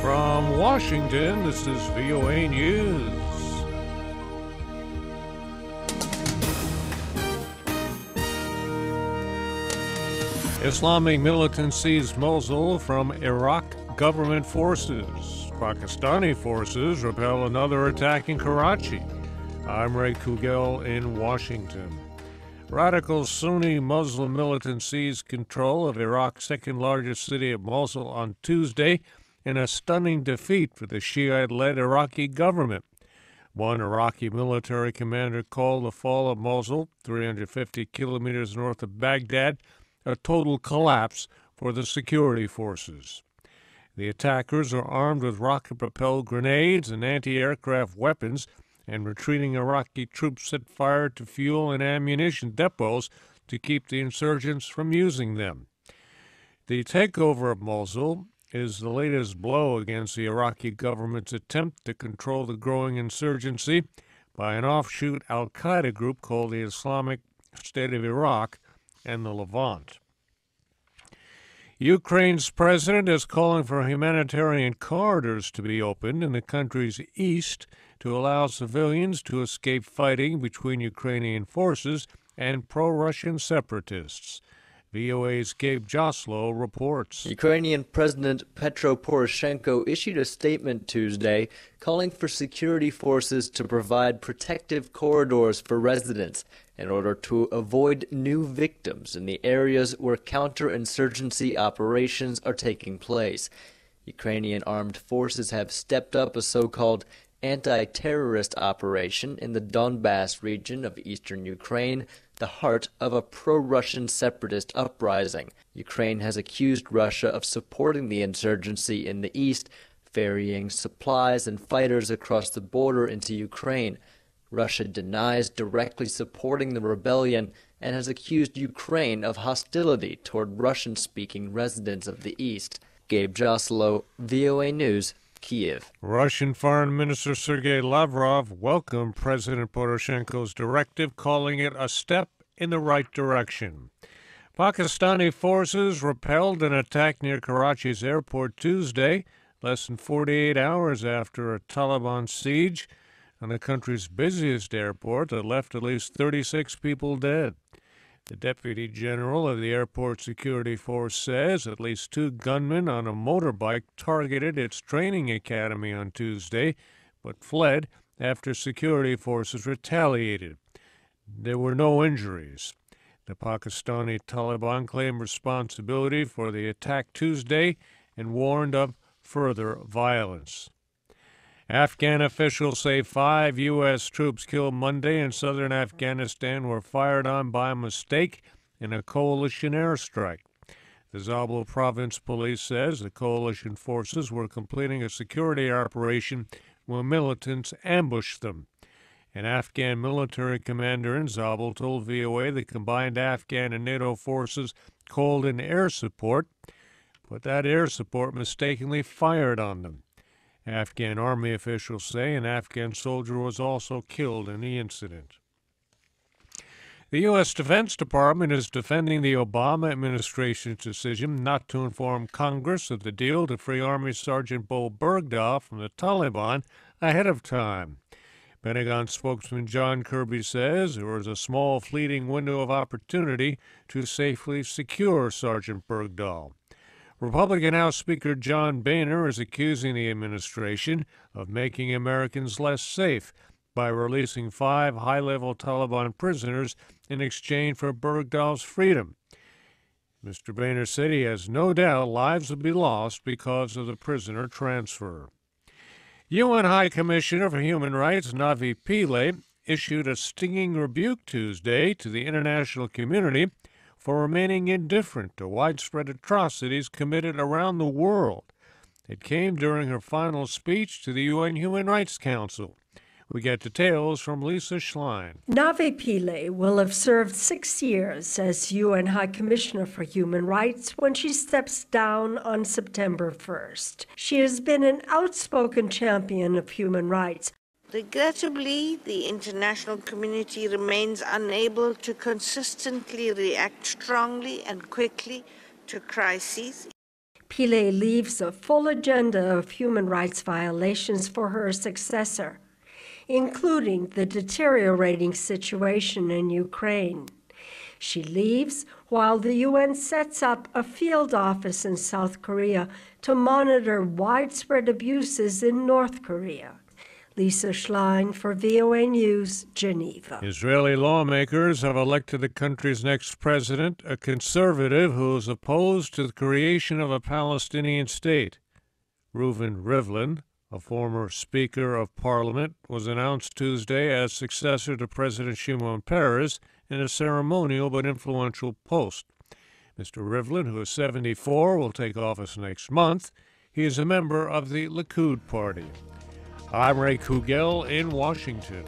From Washington, this is VOA News. Islamic militants seized Mosul from Iraq government forces. Pakistani forces repel another attack in Karachi. I'm Ray Kouguell in Washington. Radical Sunni Muslim militants seized control of Iraq's second-largest city of Mosul on Tuesday in a stunning defeat for the Shiite-led Iraqi government. One Iraqi military commander called the fall of Mosul, 350 kilometers north of Baghdad, a total collapse for the security forces. The attackers are armed with rocket-propelled grenades and anti-aircraft weapons, and retreating Iraqi troops set fire to fuel and ammunition depots to keep the insurgents from using them. The takeover of Mosul is the latest blow against the Iraqi government's attempt to control the growing insurgency by an offshoot al-Qaeda group called the Islamic State of Iraq and the Levant. Ukraine's president is calling for humanitarian corridors to be opened in the country's east to allow civilians to escape fighting between Ukrainian forces and pro-Russian separatists. VOA's Gabe Joslow reports. Ukrainian President Petro Poroshenko issued a statement Tuesday calling for security forces to provide protective corridors for residents in order to avoid new victims in the areas where counterinsurgency operations are taking place. Ukrainian armed forces have stepped up a so-called anti-terrorist operation in the Donbas region of eastern Ukraine, the heart of a pro-Russian separatist uprising. Ukraine has accused Russia of supporting the insurgency in the east, ferrying supplies and fighters across the border into Ukraine. Russia denies directly supporting the rebellion and has accused Ukraine of hostility toward Russian-speaking residents of the east. Gabe Joslow, VOA News, Kiev. Russian Foreign Minister Sergei Lavrov welcomed President Poroshenko's directive, calling it a step in the right direction. Pakistani forces repelled an attack near Karachi's airport Tuesday, less than 48 hours after a Taliban siege on the country's busiest airport that left at least 36 people dead. The deputy general of the airport security force says at least 2 gunmen on a motorbike targeted its training academy on Tuesday, but fled after security forces retaliated. There were no injuries. The Pakistani Taliban claimed responsibility for the attack Tuesday and warned of further violence. Afghan officials say 5 U.S. troops killed Monday in southern Afghanistan were fired on by mistake in a coalition airstrike. The Zabul province police says the coalition forces were completing a security operation when militants ambushed them. An Afghan military commander in Zabul told VOA the combined Afghan and NATO forces called in air support, but that air support mistakenly fired on them. Afghan army officials say an Afghan soldier was also killed in the incident. The U.S. Defense Department is defending the Obama administration's decision not to inform Congress of the deal to free Army Sergeant Bo Bergdahl from the Taliban ahead of time. Pentagon spokesman John Kirby says there was a small fleeting window of opportunity to safely secure Sergeant Bergdahl. Republican House Speaker John Boehner is accusing the administration of making Americans less safe by releasing 5 high-level Taliban prisoners in exchange for Bergdahl's freedom. Mr. Boehner said he has no doubt lives will be lost because of the prisoner transfer. UN High Commissioner for Human Rights Navi Pillay issued a stinging rebuke Tuesday to the international community for remaining indifferent to widespread atrocities committed around the world. It came during her final speech to the UN Human Rights Council. We get details from Lisa Schlein. Navi Pillay will have served 6 years as UN High Commissioner for Human Rights when she steps down on September 1st. She has been an outspoken champion of human rights. Regrettably, the international community remains unable to consistently react strongly and quickly to crises. Pillay leaves a full agenda of human rights violations for her successor, including the deteriorating situation in Ukraine. She leaves while the UN sets up a field office in South Korea to monitor widespread abuses in North Korea. Lisa Schlein for VOA News, Geneva. Israeli lawmakers have elected the country's next president, a conservative who is opposed to the creation of a Palestinian state. Reuven Rivlin, a former Speaker of Parliament, was announced Tuesday as successor to President Shimon Peres in a ceremonial but influential post. Mr. Rivlin, who is 74, will take office next month. He is a member of the Likud party. I'm Ray Kouguell in Washington.